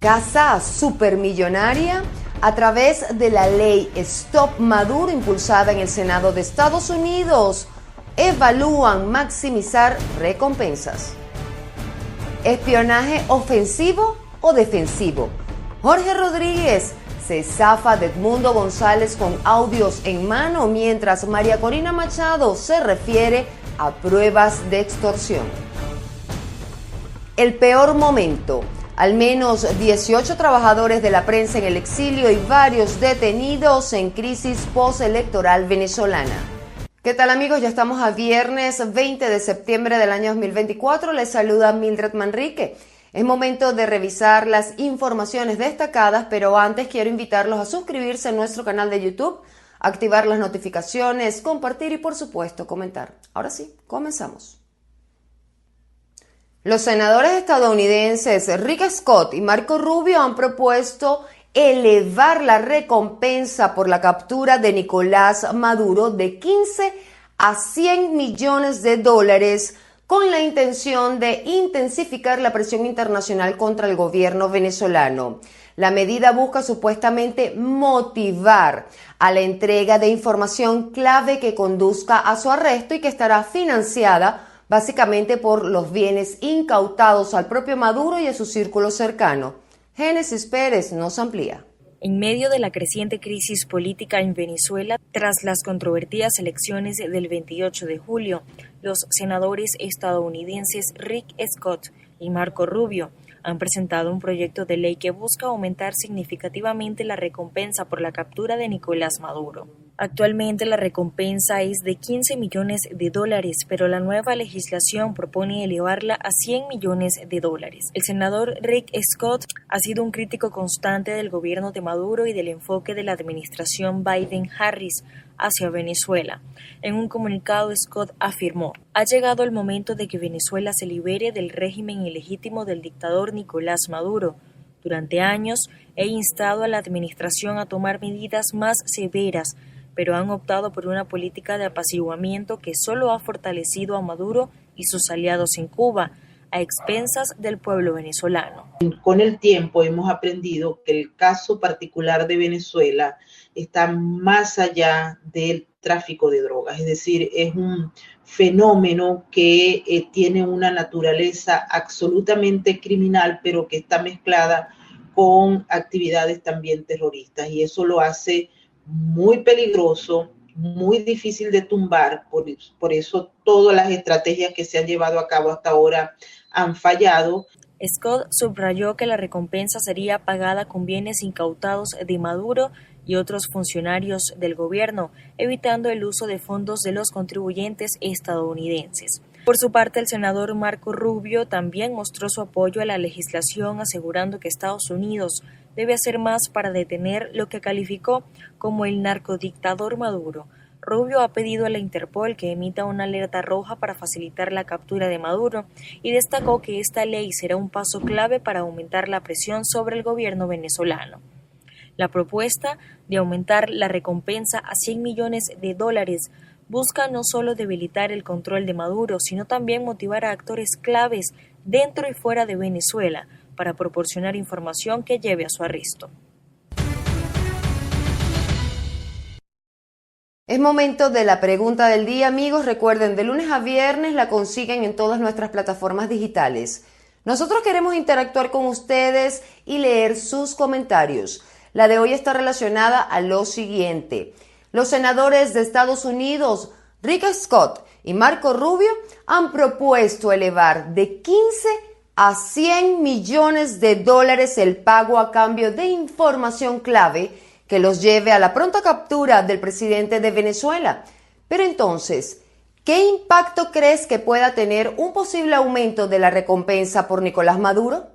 Casa supermillonaria a través de la ley Stop Maduro impulsada en el Senado de Estados Unidos. Evalúan maximizar recompensas. ¿Espionaje ofensivo o defensivo? Jorge Rodríguez se zafa de Edmundo González con audios en mano, mientras María Corina Machado se refiere a pruebas de extorsión. El peor momento. Al menos 18 trabajadores de la prensa en el exilio y varios detenidos en crisis postelectoral venezolana. ¿Qué tal, amigos? Ya estamos a viernes 20 de septiembre del año 2024. Les saluda Mildred Manrique. Es momento de revisar las informaciones destacadas, pero antes quiero invitarlos a suscribirse a nuestro canal de YouTube, activar las notificaciones, compartir y por supuesto comentar. Ahora sí, comenzamos. Los senadores estadounidenses Rick Scott y Marco Rubio han propuesto elevar la recompensa por la captura de Nicolás Maduro de 15 a 100 millones de dólares con la intención de intensificar la presión internacional contra el gobierno venezolano. La medida busca supuestamente motivar a la entrega de información clave que conduzca a su arresto y que estará financiada básicamente por los bienes incautados al propio Maduro y a su círculo cercano. Génesis Pérez nos amplía. En medio de la creciente crisis política en Venezuela, tras las controvertidas elecciones del 28 de julio, los senadores estadounidenses Rick Scott y Marco Rubio han presentado un proyecto de ley que busca aumentar significativamente la recompensa por la captura de Nicolás Maduro. Actualmente la recompensa es de 15 millones de dólares, pero la nueva legislación propone elevarla a 100 millones de dólares. El senador Rick Scott ha sido un crítico constante del gobierno de Maduro y del enfoque de la administración Biden-Harris hacia Venezuela. En un comunicado, Scott afirmó: "Ha llegado el momento de que Venezuela se libere del régimen ilegítimo del dictador Nicolás Maduro. Durante años he instado a la administración a tomar medidas más severas, pero han optado por una política de apaciguamiento que solo ha fortalecido a Maduro y sus aliados en Cuba, a expensas del pueblo venezolano". Con el tiempo hemos aprendido que el caso particular de Venezuela está más allá del tráfico de drogas, es decir, es un fenómeno que tiene una naturaleza absolutamente criminal, pero que está mezclada con actividades también terroristas, y eso lo hace muy peligroso, muy difícil de tumbar. Por eso todas las estrategias que se han llevado a cabo hasta ahora han fallado. Scott subrayó que la recompensa sería pagada con bienes incautados de Maduro y otros funcionarios del gobierno, evitando el uso de fondos de los contribuyentes estadounidenses. Por su parte, el senador Marco Rubio también mostró su apoyo a la legislación, asegurando que Estados Unidos debe hacer más para detener lo que calificó como el narcodictador Maduro. Rubio ha pedido a la Interpol que emita una alerta roja para facilitar la captura de Maduro y destacó que esta ley será un paso clave para aumentar la presión sobre el gobierno venezolano. La propuesta de aumentar la recompensa a 100 millones de dólares busca no solo debilitar el control de Maduro, sino también motivar a actores claves dentro y fuera de Venezuela para proporcionar información que lleve a su arresto. Es momento de la pregunta del día, amigos. Recuerden, de lunes a viernes la consiguen en todas nuestras plataformas digitales. Nosotros queremos interactuar con ustedes y leer sus comentarios. La de hoy está relacionada a lo siguiente. Los senadores de Estados Unidos, Rick Scott y Marco Rubio, han propuesto elevar de 15 a 100 millones de dólares el pago a cambio de información clave que los lleve a la pronta captura del presidente de Venezuela. Pero entonces, ¿qué impacto crees que pueda tener un posible aumento de la recompensa por Nicolás Maduro?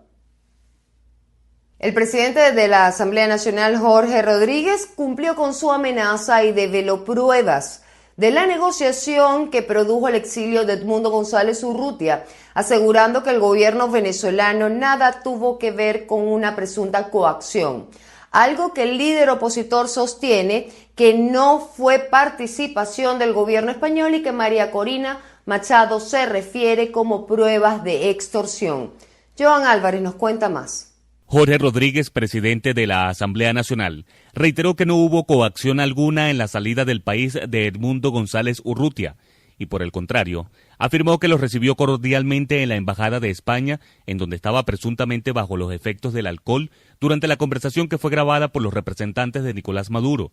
El presidente de la Asamblea Nacional, Jorge Rodríguez, cumplió con su amenaza y develó pruebas de la negociación que produjo el exilio de Edmundo González Urrutia, asegurando que el gobierno venezolano nada tuvo que ver con una presunta coacción. Algo que el líder opositor sostiene que no fue participación del gobierno español y que María Corina Machado se refiere como pruebas de extorsión. Joan Álvarez nos cuenta más. Jorge Rodríguez, presidente de la Asamblea Nacional, reiteró que no hubo coacción alguna en la salida del país de Edmundo González Urrutia y, por el contrario, afirmó que los recibió cordialmente en la Embajada de España, en donde estaba presuntamente bajo los efectos del alcohol durante la conversación que fue grabada por los representantes de Nicolás Maduro.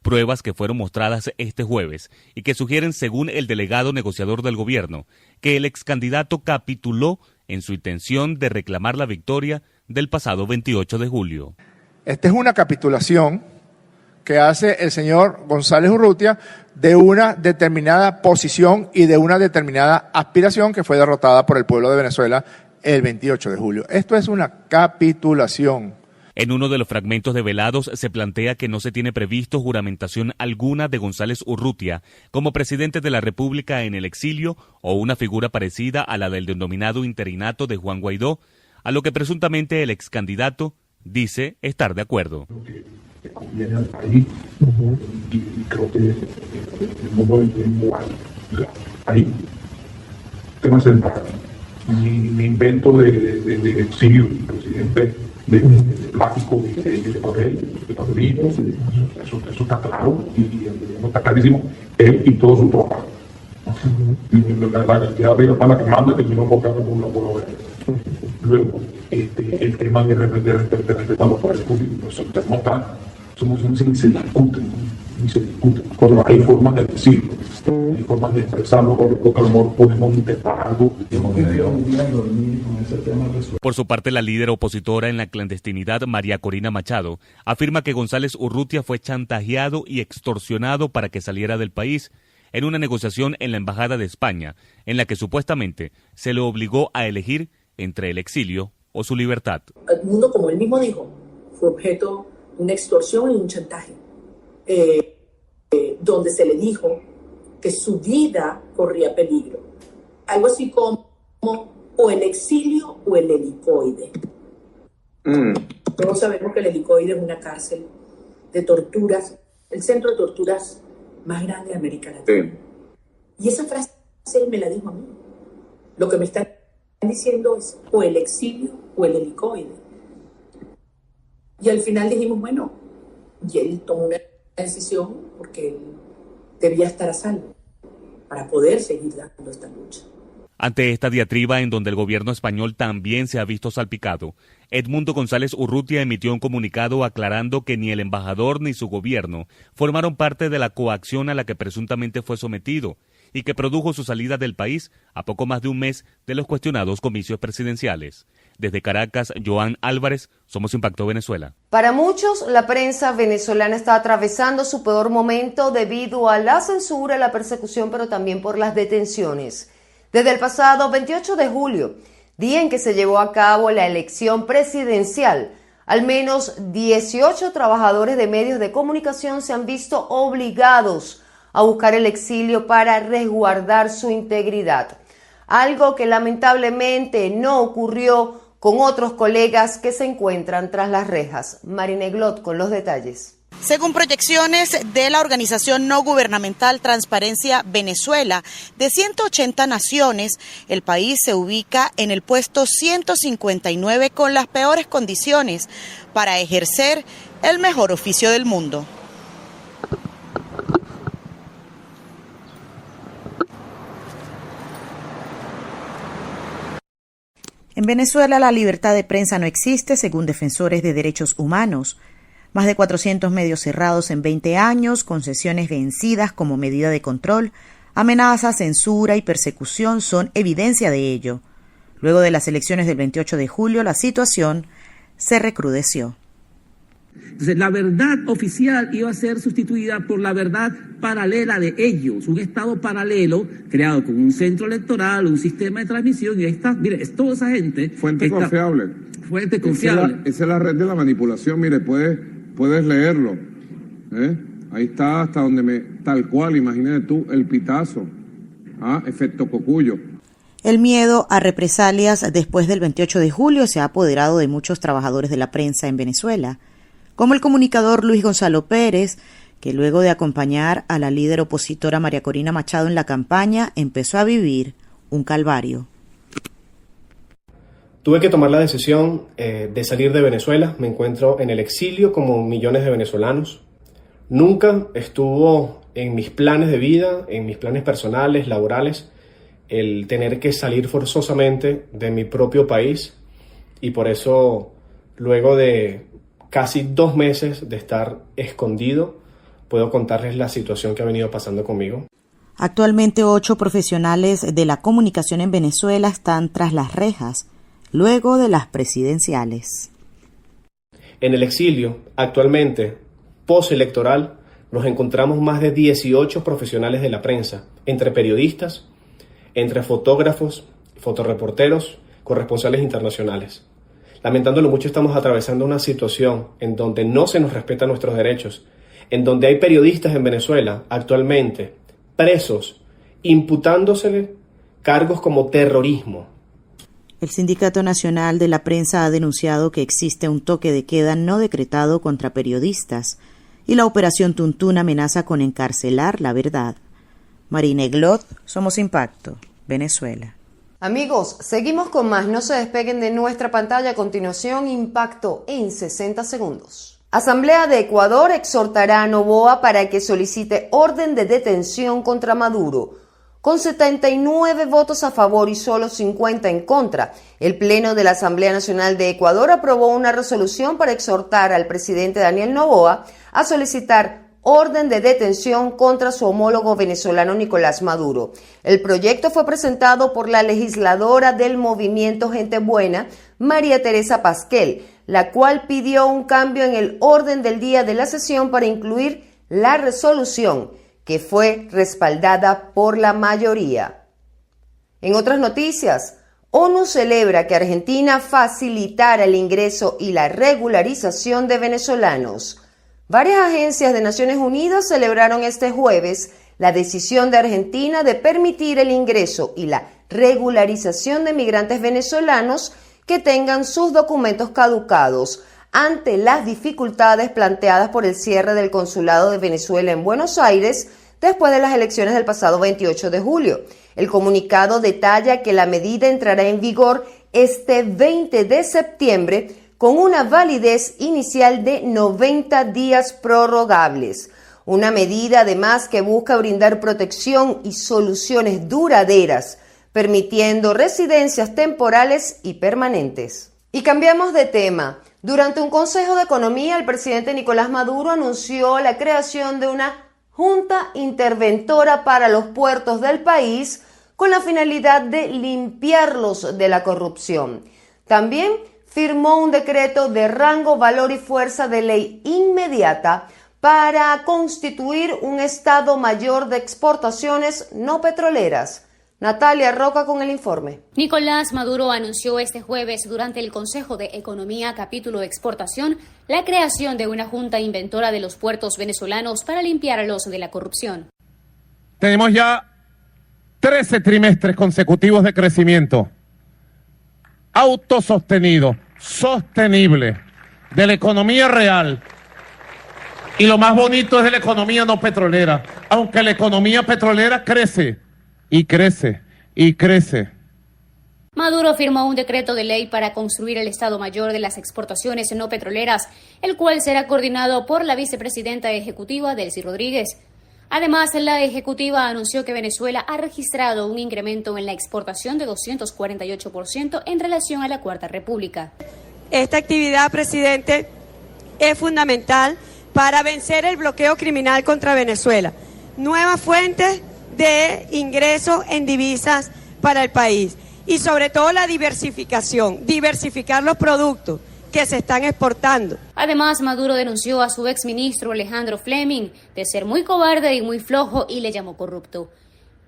Pruebas que fueron mostradas este jueves y que sugieren, según el delegado negociador del gobierno, que el excandidato capituló en su intención de reclamar la victoria del pasado 28 de julio. Esta es una capitulación que hace el señor González Urrutia de una determinada posición y de una determinada aspiración que fue derrotada por el pueblo de Venezuela el 28 de julio. Esto es una capitulación. En uno de los fragmentos develados se plantea que no se tiene previsto juramentación alguna de González Urrutia como presidente de la República en el exilio o una figura parecida a la del denominado interinato de Juan Guaidó, a lo que presuntamente el excandidato dice estar de acuerdo. Que conviene al país y creo que el mundo igual. Ahí, temas centrales. Mi invento de exilio, presidente de plástico, de papel, de papelito, eso está claro y está clarísimo, él y todo su tropa. La cantidad de pana que manda que no puedo por una por ver. Luego, el tema de respetar los poderes públicos, no se discute. Hay formas de decirlo, hay formas de expresarlo, porque a lo mejor podemos intentar algo. Por su parte, la líder opositora en la clandestinidad, María Corina Machado, afirma que González Urrutia fue chantajeado y extorsionado para que saliera del país en una negociación en la Embajada de España, en la que supuestamente se le obligó a elegir entre el exilio o su libertad. El mundo, como él mismo dijo, fue objeto de una extorsión y un chantaje, donde se le dijo que su vida corría peligro. Algo así como o el exilio o el helicoide. Todos sabemos que el helicoide es una cárcel de torturas, el centro de torturas más grande de América Latina. Sí. Y esa frase él me la dijo a mí. Lo que me están diciendo es o el exilio o el helicoide. Y al final dijimos, bueno, y él tomó una decisión porque él debía estar a salvo para poder seguir dando esta lucha. Ante esta diatriba en donde el gobierno español también se ha visto salpicado, Edmundo González Urrutia emitió un comunicado aclarando que ni el embajador ni su gobierno formaron parte de la coacción a la que presuntamente fue sometido y que produjo su salida del país a poco más de un mes de los cuestionados comicios presidenciales. Desde Caracas, Joan Álvarez, Somos Impacto Venezuela. Para muchos, la prensa venezolana está atravesando su peor momento debido a la censura, la persecución, pero también por las detenciones. Desde el pasado 28 de julio, día en que se llevó a cabo la elección presidencial, al menos 18 trabajadores de medios de comunicación se han visto obligados a buscar el exilio para resguardar su integridad. Algo que lamentablemente no ocurrió con otros colegas que se encuentran tras las rejas. Marine Glot con los detalles. Según proyecciones de la organización no gubernamental Transparencia Venezuela, de 180 naciones, el país se ubica en el puesto 159 con las peores condiciones para ejercer el mejor oficio del mundo. En Venezuela la libertad de prensa no existe, según defensores de derechos humanos. Más de 400 medios cerrados en 20 años, concesiones vencidas como medida de control, amenazas, censura y persecución son evidencia de ello. Luego de las elecciones del 28 de julio, la situación se recrudeció. Entonces, la verdad oficial iba a ser sustituida por la verdad paralela de ellos, un estado paralelo creado con un centro electoral, un sistema de transmisión, y ahí está, mire, es toda esa gente. Fuente confiable. Fuente confiable. Esa es la red de la manipulación, mire, puedes leerlo. Ahí está hasta donde tal cual, imagínate tú, el pitazo. Efecto Cocuyo. El miedo a represalias después del 28 de julio se ha apoderado de muchos trabajadores de la prensa en Venezuela, como el comunicador Luis Gonzalo Pérez, que luego de acompañar a la líder opositora María Corina Machado en la campaña, empezó a vivir un calvario. Tuve que tomar la decisión de salir de Venezuela. Me encuentro en el exilio como millones de venezolanos. Nunca estuvo en mis planes de vida, en mis planes personales, laborales, el tener que salir forzosamente de mi propio país, y por eso, luego de casi 2 meses de estar escondido, puedo contarles la situación que ha venido pasando conmigo. Actualmente 8 profesionales de la comunicación en Venezuela están tras las rejas, luego de las presidenciales. En el exilio, actualmente, postelectoral, nos encontramos más de 18 profesionales de la prensa, entre periodistas, entre fotógrafos, fotoreporteros, corresponsales internacionales. Lamentándolo mucho, estamos atravesando una situación en donde no se nos respetan nuestros derechos, en donde hay periodistas en Venezuela actualmente presos, imputándosele cargos como terrorismo. El Sindicato Nacional de la Prensa ha denunciado que existe un toque de queda no decretado contra periodistas y la Operación Tuntún amenaza con encarcelar la verdad. Marina Eglot, Somos Impacto, Venezuela. Amigos, seguimos con más. No se despeguen de nuestra pantalla. A continuación, Impacto en 60 segundos. Asamblea de Ecuador exhortará a Noboa para que solicite orden de detención contra Maduro. Con 79 votos a favor y solo 50 en contra, el Pleno de la Asamblea Nacional de Ecuador aprobó una resolución para exhortar al presidente Daniel Noboa a solicitar orden de detención contra su homólogo venezolano Nicolás Maduro. El proyecto fue presentado por la legisladora del Movimiento Gente Buena, María Teresa Pasquel, la cual pidió un cambio en el orden del día de la sesión para incluir la resolución, que fue respaldada por la mayoría. En otras noticias, ONU celebra que Argentina facilitara el ingreso y la regularización de venezolanos. Varias agencias de Naciones Unidas celebraron este jueves la decisión de Argentina de permitir el ingreso y la regularización de migrantes venezolanos que tengan sus documentos caducados ante las dificultades planteadas por el cierre del Consulado de Venezuela en Buenos Aires después de las elecciones del pasado 28 de julio. El comunicado detalla que la medida entrará en vigor este 20 de septiembre con una validez inicial de 90 días prorrogables. Una medida además que busca brindar protección y soluciones duraderas, permitiendo residencias temporales y permanentes. Y cambiamos de tema. Durante un Consejo de Economía, el presidente Nicolás Maduro anunció la creación de una Junta Interventora para los puertos del país con la finalidad de limpiarlos de la corrupción. También firmó un decreto de rango, valor y fuerza de ley inmediata para constituir un Estado Mayor de Exportaciones no petroleras. Natalia Roca con el informe. Nicolás Maduro anunció este jueves durante el Consejo de Economía capítulo Exportación la creación de una junta inventora de los puertos venezolanos para limpiarlos de la corrupción. Tenemos ya 13 trimestres consecutivos de crecimiento autosostenido, sostenible, de la economía real. Y lo más bonito es de la economía no petrolera, aunque la economía petrolera crece y crece y crece. Maduro firmó un decreto de ley para construir el Estado Mayor de las Exportaciones no petroleras, el cual será coordinado por la vicepresidenta ejecutiva Delcy Rodríguez. Además, la ejecutiva anunció que Venezuela ha registrado un incremento en la exportación de 248% en relación a la Cuarta República. Esta actividad, presidente, es fundamental para vencer el bloqueo criminal contra Venezuela. Nuevas fuentes de ingresos en divisas para el país y sobre todo la diversificación, diversificar los productos que se están exportando. Además, Maduro denunció a su exministro Alejandro Fleming de ser muy cobarde y muy flojo y le llamó corrupto.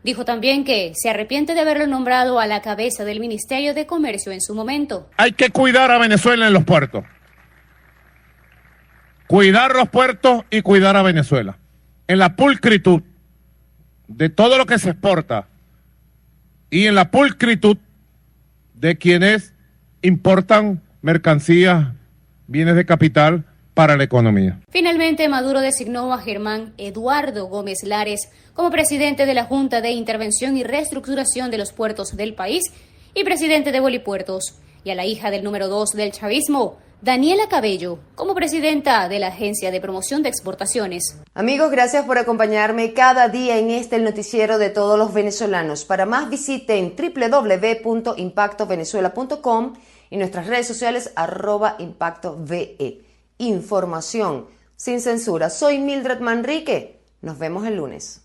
Dijo también que se arrepiente de haberlo nombrado a la cabeza del Ministerio de Comercio en su momento. Hay que cuidar a Venezuela en los puertos. Cuidar los puertos y cuidar a Venezuela. En la pulcritud de todo lo que se exporta y en la pulcritud de quienes importan mercancías, bienes de capital para la economía. Finalmente, Maduro designó a Germán Eduardo Gómez Lares como presidente de la Junta de Intervención y Reestructuración de los Puertos del país y presidente de Bolipuertos. y a la hija del número 2 del chavismo, Daniela Cabello, como presidenta de la Agencia de Promoción de Exportaciones. Amigos, gracias por acompañarme cada día en el noticiero de todos los venezolanos. Para más visiten www.impactovenezuela.com y nuestras redes sociales @impactove. Información sin censura. Soy Mildred Manrique. Nos vemos el lunes.